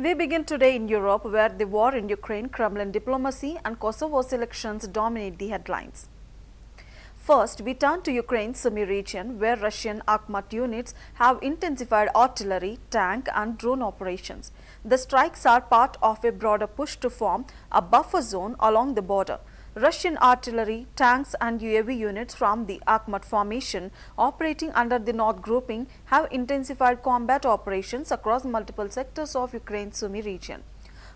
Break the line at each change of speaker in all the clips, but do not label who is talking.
We begin today in Europe, where the war in Ukraine, Kremlin diplomacy and Kosovo's elections dominate the headlines. First, we turn to Ukraine's Sumy region, where Russian Akhmat units have intensified artillery, tank and drone operations. The strikes are part of a broader push to form a buffer zone along the border. Russian artillery, tanks and UAV units from the Akhmat formation operating under the North grouping have intensified combat operations across multiple sectors of Ukraine's Sumy region.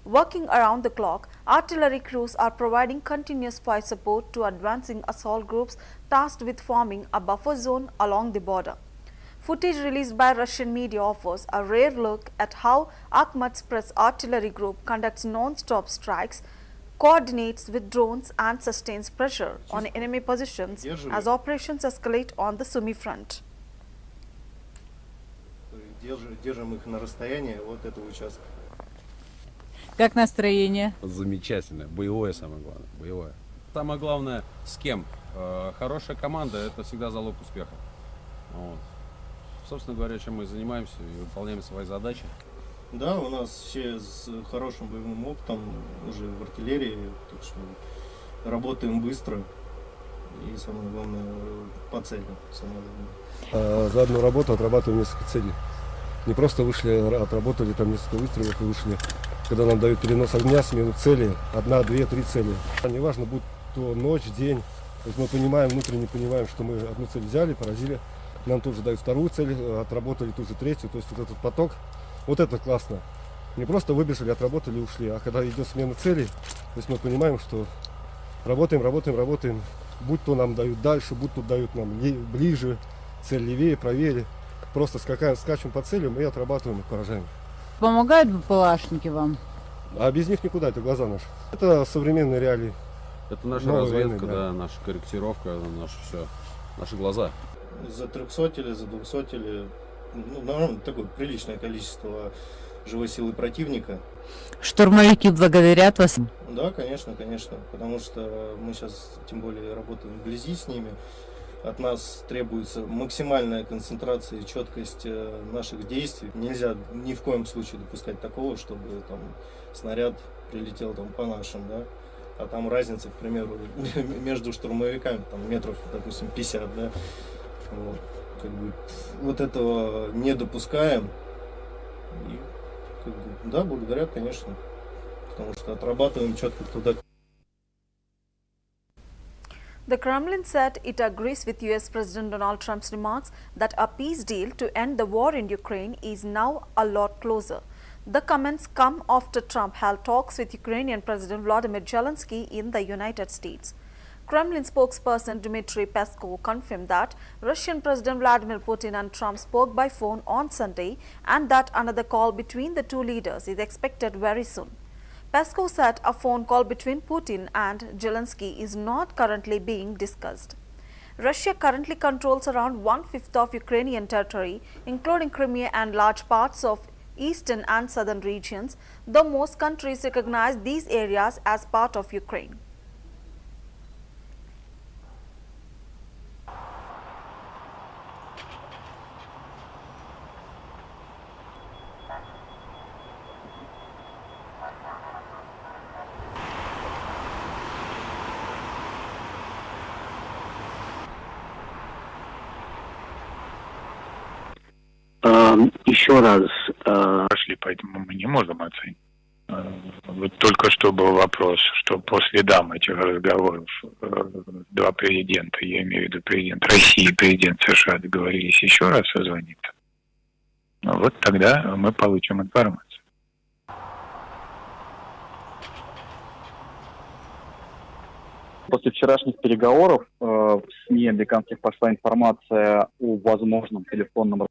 Working around the clock, artillery crews are providing continuous fire support to advancing assault groups tasked with forming a buffer zone along the border. Footage released by Russian media offers a rare look at how Akhmat's press artillery group conducts non-stop strikes, coordinates with drones and sustains pressure on enemy positions as operations escalate on the Sumy front.
Держим их на расстоянии от этого участка.
Как настроение?
Замечательное. Боевое самое главное. Боевое. Самое главное, с кем. Хорошая команда – это всегда залог успеха. Вот. Собственно говоря, чем мы занимаемся и выполняем свои задачи.
Да, у нас все с хорошим боевым опытом уже в артиллерии, так что работаем быстро и самое главное по целям.
За одну работу отрабатываем несколько целей. Не просто вышли, отработали там несколько выстрелов и вышли. Когда нам дают перенос огня, смену цели, 1, 2, 3 цели. Неважно, будь то ночь, день. То есть мы понимаем, внутренне понимаем, что мы одну цель взяли, поразили. Нам тут же дают вторую цель, отработали ту же третью. То есть вот этот поток, вот это классно. Не просто выбежали, отработали и ушли. А когда идет смена целей, то есть мы понимаем, что работаем. Будь то нам дают дальше, будь то дают нам ближе, цель левее, правее. Просто скачем по целям и отрабатываем, и поражаем.
Помогают БПЛАшники вам?
А без них никуда, это глаза наши. Это современные реалии.
Это наша
разведка,
разведка, да, наша корректировка, наше все, наши глаза.
За 300 или за 200 или нормально, такое приличное количество живой силы противника.
Штурмовики благодарят вас?
Да, конечно, потому что мы сейчас тем более работаем вблизи с ними. От нас требуется максимальная концентрация и четкость наших действий. Нельзя ни в коем случае допускать такого, чтобы там снаряд прилетел там по нашим, да, а там разница, к примеру, между штурмовиками там метров, допустим, 50, да. Вот, как бы, вот этого не допускаем. И, как бы, да, благодарят, конечно, потому что отрабатываем четко туда.
The Kremlin said it agrees with US President Donald Trump's remarks that a peace deal to end the war in Ukraine is now a lot closer. The comments come after Trump held talks with Ukrainian President Volodymyr Zelensky in the United States. Kremlin spokesperson Dmitry Peskov confirmed that Russian President Vladimir Putin and Trump spoke by phone on Sunday and that another call between the two leaders is expected very soon. Peskov said a phone call between Putin and Zelensky is not currently being discussed. Russia currently controls around 1/5 of Ukrainian territory, including Crimea and large parts of eastern and southern regions, though most countries recognize these areas as part of Ukraine.
Еще раз пошли, поэтому мы не можем оценить. Вот только что был вопрос, что по следам этих разговоров два президента, я имею в виду президент России и президент США, договорились еще раз созвониться. Вот тогда мы получим информацию.
После вчерашних переговоров в СМИ американских пошла информация о возможном телефонном.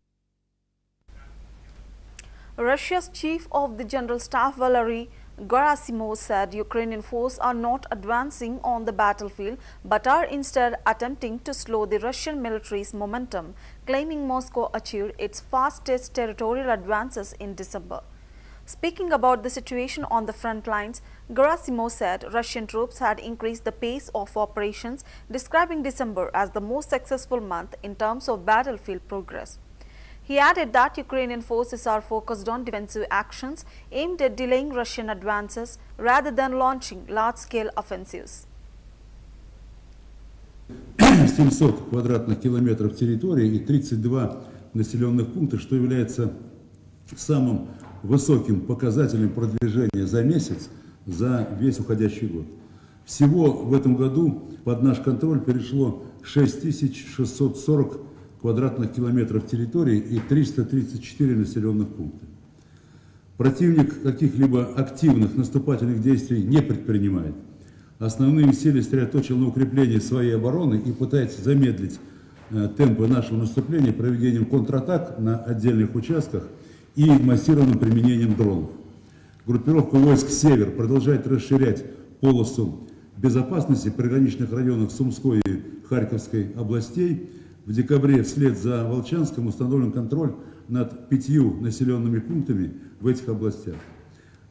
Russia's chief of the General Staff Valery Gerasimov said Ukrainian forces are not advancing on the battlefield but are instead attempting to slow the Russian military's momentum, claiming Moscow achieved its fastest territorial advances in December. Speaking about the situation on the front lines, Gerasimov said Russian troops had increased the pace of operations, describing December as the most successful month in terms of battlefield progress. He added that Ukrainian forces are focused on defensive actions aimed at delaying Russian advances rather than launching large-scale offensives.
700 квадратных километров территории и 32 населенных пункта, что является самым высоким показателем продвижения за месяц за весь уходящий год. Всего в этом году под наш контроль перешло 6640 квадратных километров территории и 334 населенных пункта. Противник каких-либо активных наступательных действий не предпринимает. Основные усилия сосредоточил на укреплении своей обороны и пытается замедлить темпы нашего наступления проведением контратак на отдельных участках и массированным применением дронов. Группировка войск «Север» продолжает расширять полосу безопасности в приграничных районах Сумской и Харьковской областей. В декабре вслед за Волчанском установлен контроль над 5 населенными пунктами в этих областях.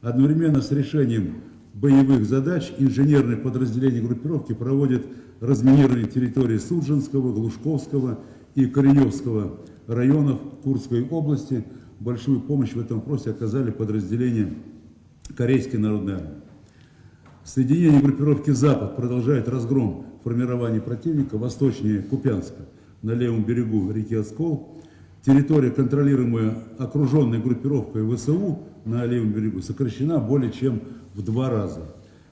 Одновременно с решением боевых задач инженерные подразделения группировки проводят разминирование территории Судженского, Глушковского и Кореневского районов Курской области. Большую помощь в этом вопросе оказали подразделения Корейской народной армии. Соединение группировки «Запад» продолжает разгром формирования противника восточнее Купянска на левом берегу реки Оскол. Территория, контролируемая окруженной группировкой ВСУ на левом берегу, сокращена более чем в 2 раза.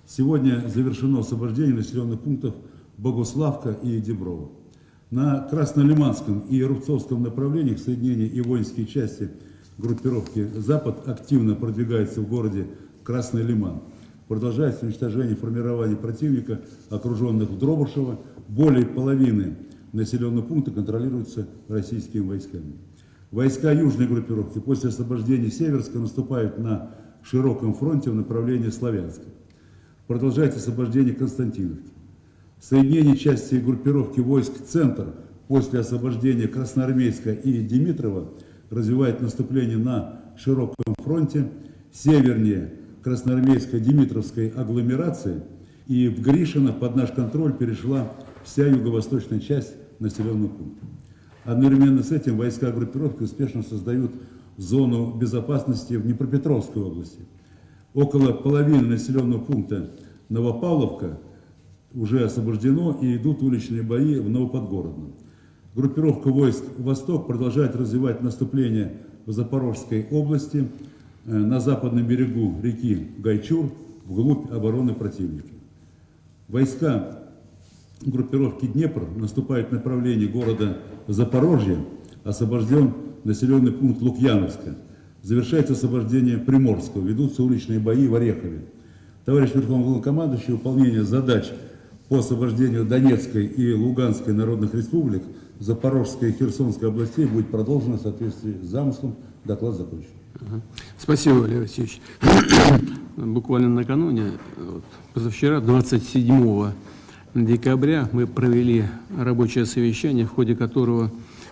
Сегодня завершено освобождение населенных пунктов Богуславка и Деброво. На Краснолиманском и Рубцовском направлениях соединения и воинские части группировки «Запад» активно продвигаются в городе Красный Лиман. Продолжается уничтожение формирования противника, окруженных в Дробышево. Более половины населенных пунктов контролируются российскими войсками. Войска южной группировки после освобождения Северска наступают на широком фронте в направлении Славянска. Продолжается освобождение Константиновки. Соединение части группировки войск «Центр» после освобождения Красноармейска и Димитрова развивает наступление на широком фронте севернее Красноармейско-Димитровской агломерации, и в Гришино под наш контроль перешла вся юго-восточная часть населенного пункта. Одновременно с этим войска группировки успешно создают зону безопасности в Днепропетровской области. Около половины населенного пункта Новопавловка уже освобождено и идут уличные бои в Новоподгородном. Группировка войск «Восток» продолжает развивать наступление в Запорожской области на западном берегу реки Гайчур вглубь обороны противника. Войска группировки «Днепр» наступают в направлении города Запорожье, освобожден населенный пункт Лукьяновска. Завершается освобождение Приморского, ведутся уличные бои в Орехове. Товарищ Верховный Главнокомандующий, выполнение задач по освобождению Донецкой и Луганской народных республик, Запорожской и Херсонской областей будет продолжено в соответствии с замыслом. Доклад закончен.
Спасибо, Валерий Васильевич. Буквально накануне, позавчера, 27 декабря, мы провели рабочее совещание, в ходе которого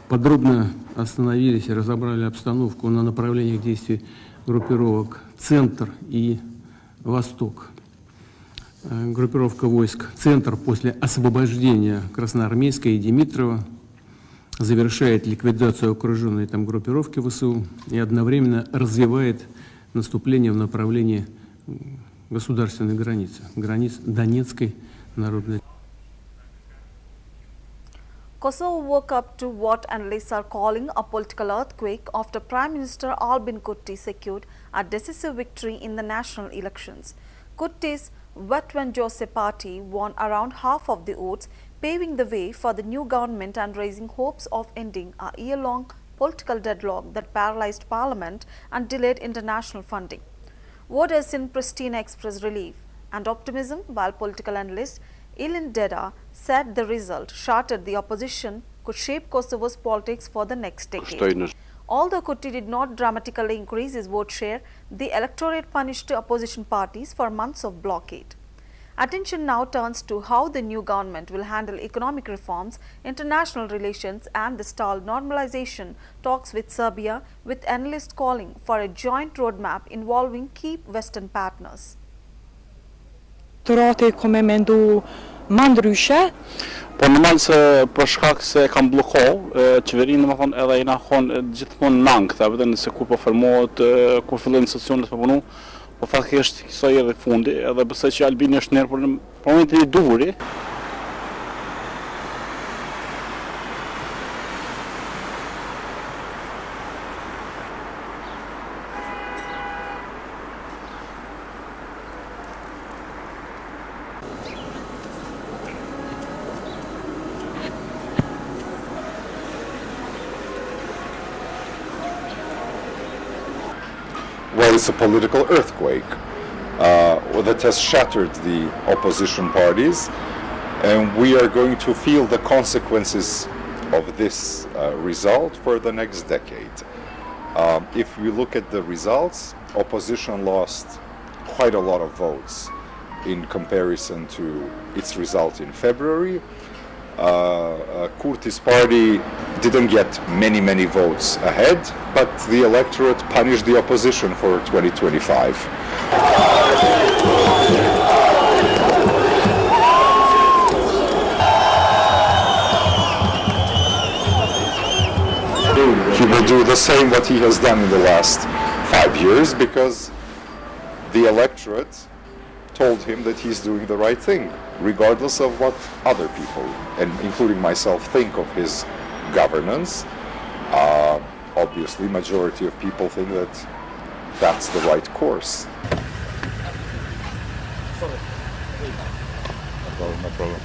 подробно остановились и разобрали обстановку на направлениях действий группировок «Центр» и «Восток». Группировка войск «Центр» после освобождения Красноармейска и Димитрова завершает ликвидацию окруженной там группировки ВСУ и одновременно развивает наступление в направлении государственной границы, границ Донецкой народной.
Kosovo woke up to what analysts are calling a political earthquake after Prime Minister Albin Kurti secured a decisive victory in the national elections. Kurti's Vetwenjose party won around half of the votes, paving the way for the new government and raising hopes of ending a year-long political deadlock that paralyzed parliament and delayed international funding. Voters in Pristina expressed relief and optimism, while political analyst Ilin Deda said the result shattered the opposition could shape Kosovo's politics for the next decade. Although Kurti did not dramatically increase his vote share, the electorate punished opposition parties for months of blockade. Attention now turns to how the new government will handle economic reforms, international relations and the stalled normalization talks with Serbia, with analysts calling for a joint roadmap involving key Western partners.
Elettoratet kommer med ändå man drusche. Po normal se për shkak se kam bllokohu, qeverinë domethënë edhe jena gjithmonë në ankth, vetëm nëse kur po formohet, kur fillojnë sesionet të punu, po fatkesht kësaj edhe fundi, edhe besoj që Albini është nerë për momentin e duri.
Well, it's a political earthquake that has shattered the opposition parties, and we are going to feel the consequences of this result for the next decade. If we look at the results, opposition lost quite a lot of votes in comparison to its result in February. Kurti's party didn't get many votes ahead, but the electorate punished the opposition for 2025. He will do the same what he has done in the last 5 years, because the electorate told him that he's doing the right thing, regardless of what other people, and including myself, think of his governance. Obviously, majority of people think that that's the right course. No problem.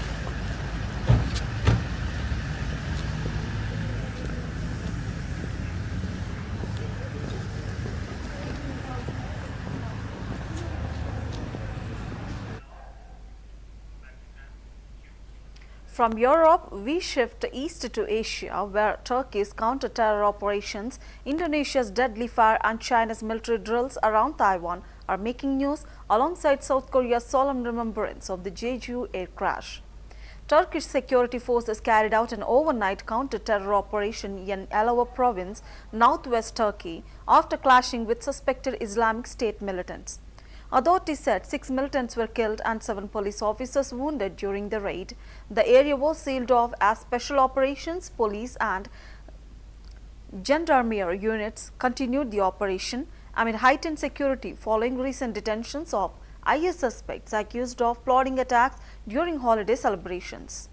From Europe, we shift east to Asia, where Turkey's counter-terror operations, Indonesia's deadly fire and China's military drills around Taiwan are making news alongside South Korea's solemn remembrance of the Jeju air crash. Turkish security forces carried out an overnight counter-terror operation in Alova province, northwest Turkey, after clashing with suspected Islamic State militants. Authorities said 6 militants were killed and 7 police officers wounded during the raid. The area was sealed off as special operations, police and gendarmerie units continued the operation amid heightened security following recent detentions of IS suspects accused of plotting attacks during holiday celebrations.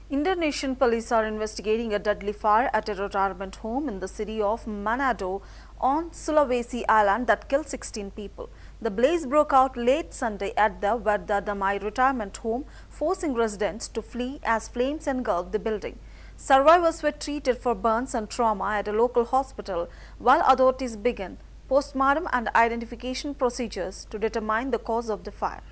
Indonesian police are investigating a deadly fire at a retirement home in the city of Manado on Sulawesi Island that killed 16 people. The blaze broke out late Sunday at the Varda Damai retirement home, forcing residents to flee as flames engulfed the building. Survivors were treated for burns and trauma at a local hospital, while authorities began postmortem and identification procedures to determine the cause of the fire.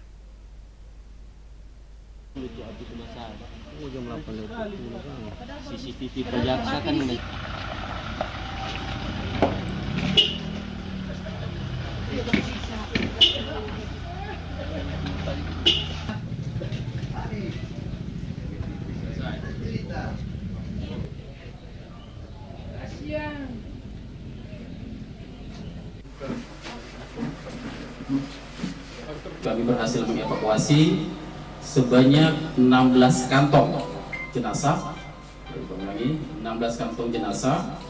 Kami berhasil mengevakuasi sebanyak 16 kantong jenazah, 16 kantong jenazah,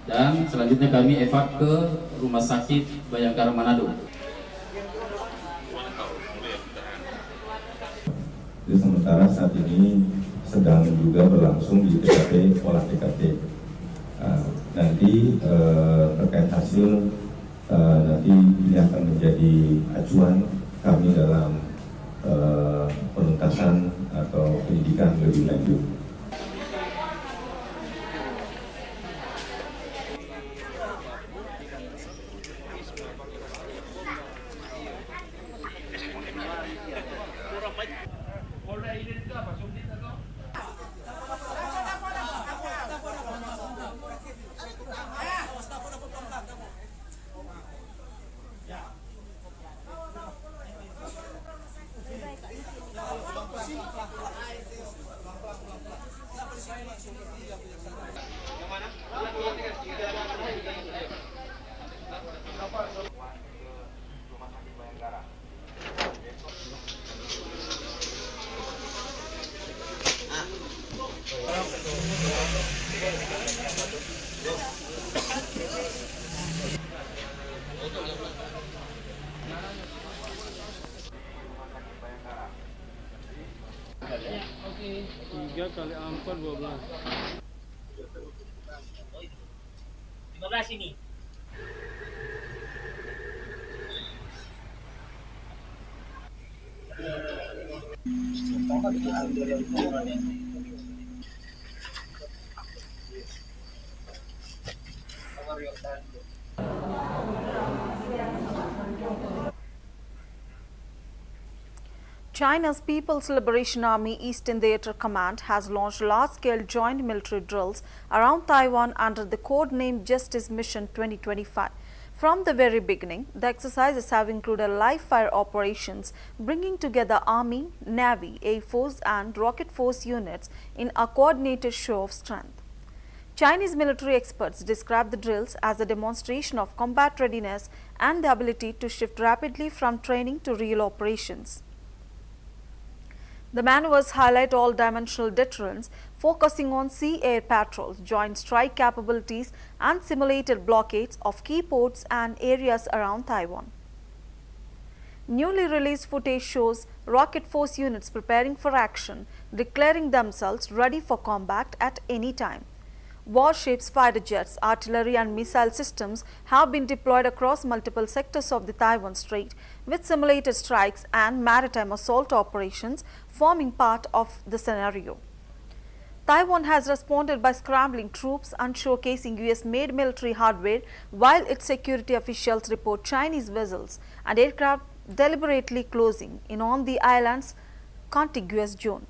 dan selanjutnya kami evak ke Rumah Sakit Bayangkara Manado.
Sementara saat ini sedang juga berlangsung di TKP, olah TKP. Nanti terkait hasil nanti ini akan menjadi acuan kami dalam penuntasan atau penyidikan lebih lanjut.
Oke, 3 kali 4 12.
15 ini.
China's People's Liberation Army Eastern Theater Command has launched large-scale joint military drills around Taiwan under the code name Justice Mission 2025. From the very beginning, the exercises have included live-fire operations, bringing together Army, Navy, Air Force and Rocket Force units in a coordinated show of strength. Chinese military experts describe the drills as a demonstration of combat readiness and the ability to shift rapidly from training to real operations. The maneuvers highlight all-dimensional deterrence, focusing on sea-air patrols, joint strike capabilities and simulated blockades of key ports and areas around Taiwan. Newly released footage shows Rocket Force units preparing for action, declaring themselves ready for combat at any time. Warships, fighter jets, artillery and missile systems have been deployed across multiple sectors of the Taiwan Strait, with simulated strikes and maritime assault operations forming part of the scenario. Taiwan has responded by scrambling troops and showcasing US-made military hardware, while its security officials report Chinese vessels and aircraft deliberately closing in on the island's contiguous zone.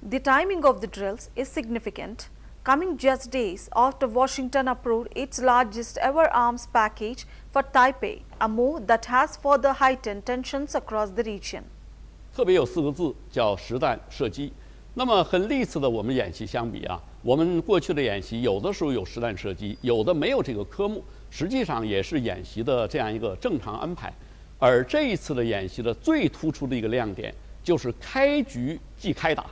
The timing of the drills is significant, coming just days after Washington approved its largest ever arms package for Taipei, a move that has further heightened tensions across the region.
特别有4个字叫实弹射击。那么和历次的我们演习相比啊，我们过去的演习有的时候有实弹射击，有的没有这个科目，实际上也是演习的这样一个正常安排。而这一次的演习的最突出的一个亮点就是开局即开打，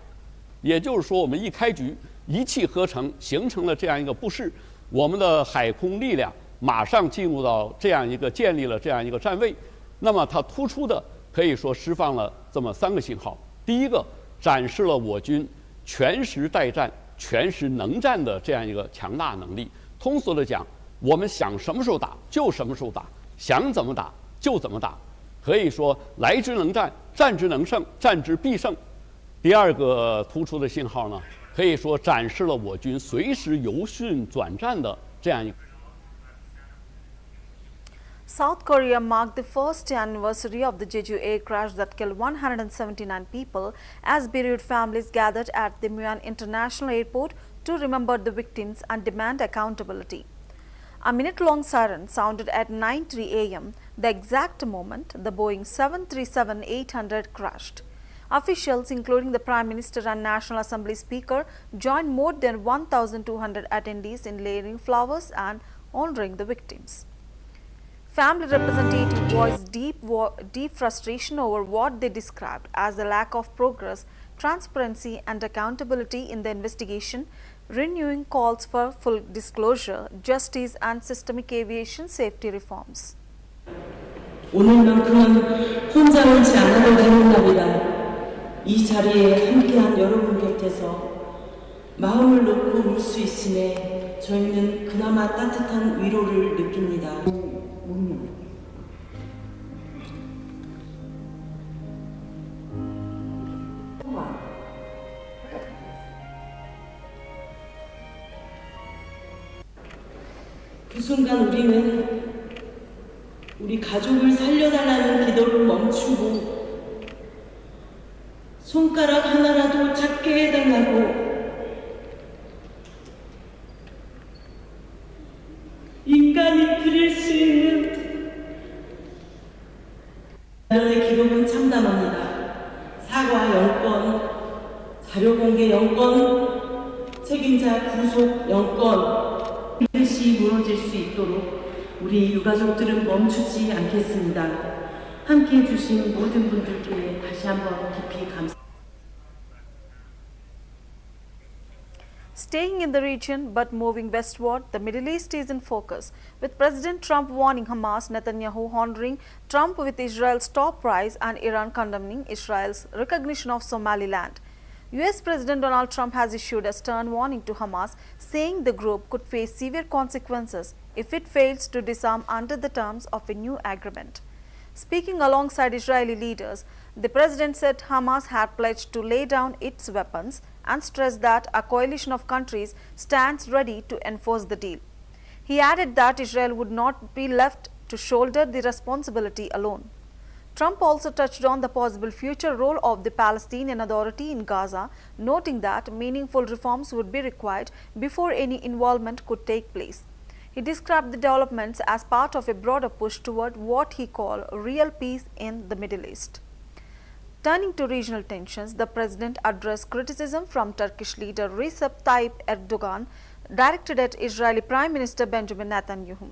也就是说我们一开局一气呵成，形成了这样一个布势，我们的海空力量马上进入到这样一个建立了这样一个站位。那么它突出的可以说释放了这么3个信号。第一个，展示了我军全时待战、全时能战的这样一个强大能力。通俗的讲，我们想什么时候打就什么时候打，想怎么打就怎么打，可以说来之能战，战之能胜，战之必胜。第二个突出的信号呢，可以说展示了我军随时由训转战的这样一个。
South Korea marked the first anniversary of the Jeju air crash that killed 179 people as bereaved families gathered at the Muan International Airport to remember the victims and demand accountability. A minute-long siren sounded at 9:03 a.m., the exact moment the Boeing 737-800 crashed. Officials, including the Prime Minister and National Assembly Speaker, joined more than 1,200 attendees in laying flowers and honoring the victims. Family representatives voiced deep frustration over what they described as the lack of progress, transparency and accountability in the investigation, renewing calls for full disclosure, justice and systemic aviation safety reforms.
오늘만큼은 혼자 옳지 않아도 되는 날이다. 이 자리에 함께한 여러분 곁에서 마음을 놓고 울 수 있음에 저희는 그나마 따뜻한 위로를 느낍니다. 그 순간 우리는 우리 가족을 살려달라는 기도를 멈추고 손가락 하나라도 작게 해달라고 인간이 그릴 수 있는 자연의 기록은 참담합니다. 사과 영권, 자료 공개 영권, 책임자 구속 영권 반드시 무너질 수 있도록 우리 유가족들은 멈추지 않겠습니다. 함께해 주신 모든 분들께 다시 한번 깊이 감사합니다.
Staying in the region but moving westward, the Middle East is in focus, with President Trump warning Hamas, Netanyahu honoring Trump with Israel's top prize and Iran condemning Israel's recognition of Somaliland. US President Donald Trump has issued a stern warning to Hamas, saying the group could face severe consequences if it fails to disarm under the terms of a new agreement. Speaking alongside Israeli leaders, the president said Hamas had pledged to lay down its weapons and stressed that a coalition of countries stands ready to enforce the deal. He added that Israel would not be left to shoulder the responsibility alone. Trump also touched on the possible future role of the Palestinian Authority in Gaza, noting that meaningful reforms would be required before any involvement could take place. He described the developments as part of a broader push toward what he called real peace in the Middle East. Turning to regional tensions, the president addressed criticism from Turkish leader Recep Tayyip Erdogan directed at Israeli Prime Minister Benjamin Netanyahu.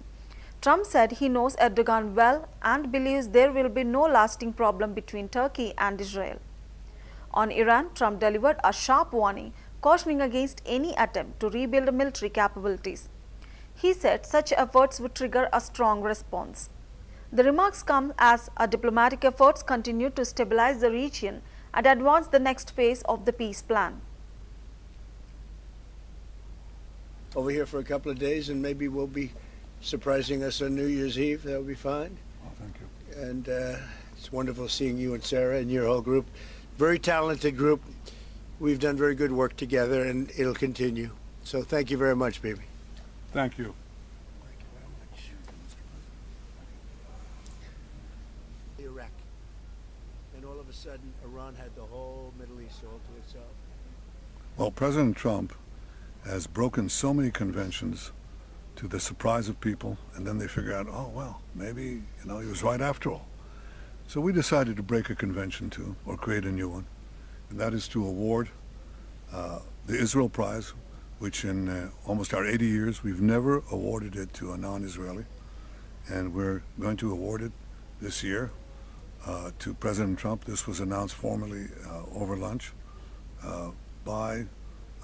Trump said he knows Erdogan well and believes there will be no lasting problem between Turkey and Israel. On Iran, Trump delivered a sharp warning, cautioning against any attempt to rebuild military capabilities. He said such efforts would trigger a strong response. The remarks come as diplomatic efforts continue to stabilize the region and advance the next phase of the peace plan.
Over here for a couple of days, and maybe we'll be surprising us on New Year's Eve. That'll be fine.
Oh, thank you.
And it's wonderful seeing you and Sarah and your whole group. Very talented group. We've done very good work together, and it'll continue. So thank you very much, baby.
Thank you.
Iraq. And all of a sudden, Iran had the whole Middle East all to itself.
Well, President Trump has broken so many conventions to the surprise of people, and then they figure out, oh, well, maybe, he was right after all. So we decided to break a convention too, or create a new one, and that is to award the Israel Prize, which in almost our 80 years, we've never awarded it to a non-Israeli, and we're going to award it this year to President Trump. This was announced formally over lunch by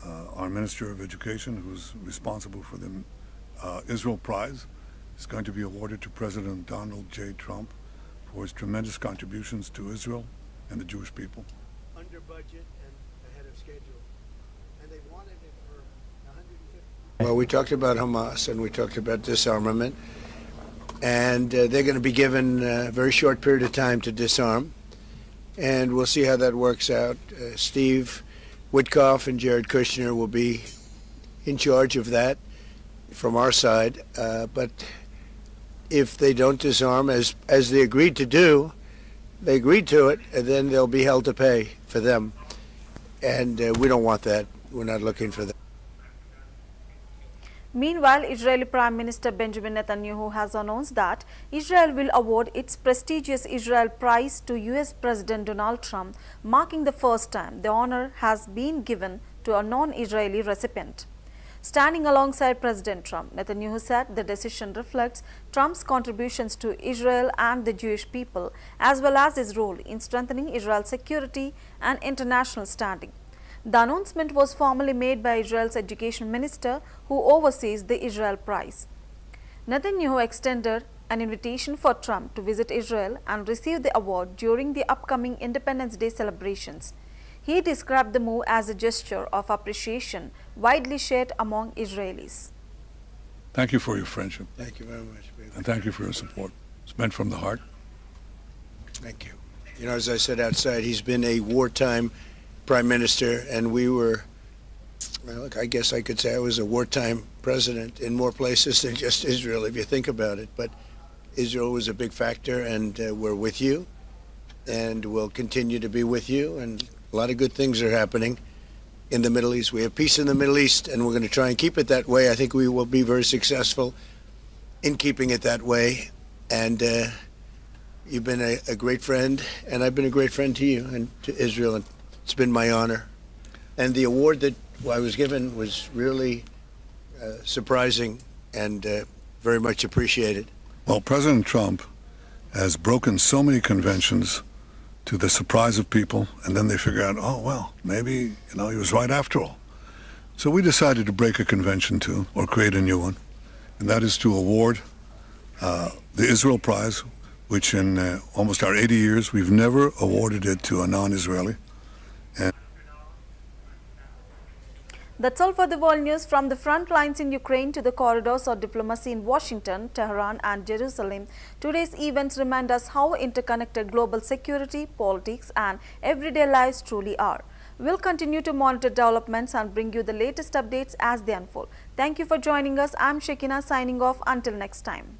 our Minister of Education, who's responsible for the Israel Prize. Is going to be awarded to President Donald J. Trump for his tremendous contributions to Israel and the Jewish people.
Under budget and ahead of schedule. And they wanted it for 150. Well, we talked about Hamas and we talked about disarmament. and they're going to be given a very short period of time to disarm, and we'll see how that works out. Steve Witkoff and Jared Kushner will be in charge of that from our side, but if they don't disarm as they agreed to do, they agreed to it, and then they'll be held to pay for them, and we don't want that. We're not looking for that.
Meanwhile, Israeli Prime Minister Benjamin Netanyahu has announced that Israel will award its prestigious Israel Prize to US President Donald Trump, marking the first time the honor has been given to a non-Israeli recipient. Standing alongside President Trump, Netanyahu said the decision reflects Trump's contributions to Israel and the Jewish people, as well as his role in strengthening Israel's security and international standing. The announcement was formally made by Israel's education minister, who oversees the Israel Prize. Netanyahu extended an invitation for Trump to visit Israel and receive the award during the upcoming Independence Day celebrations. He described the move as a gesture of appreciation widely shared among Israelis.
Thank you for your friendship.
Thank you very much.
And thank you for your support. It's meant from the heart.
Thank you. You know, as I said outside, he's been a wartime prime minister, and we were, well, I guess I could say I was a wartime president in more places than just Israel, if you think about it. But Israel was a big factor, and we're with you, and we'll continue to be with you, and a lot of good things are happening in the Middle East. We have peace in the Middle East, and we're going to try and keep it that way. I think we will be very successful in keeping it that way, and you've been a great friend, and I've been a great friend to you and to Israel, and it's been my honor. And the award that I was given was really surprising and very much appreciated.
Well, President Trump has broken so many conventions to the surprise of people, and then they figure out, oh, well, maybe, he was right after all. So we decided to break a convention too, or create a new one, and that is to award the Israel Prize, which in almost our 80 years, we've never awarded it to a non-Israeli.
That's all for the world news. From the front lines in Ukraine to the corridors of diplomacy in Washington, Tehran and Jerusalem, today's events remind us how interconnected global security, politics and everyday lives truly are. We'll continue to monitor developments and bring you the latest updates as they unfold. Thank you for joining us. I'm Shekina signing off. Until next time.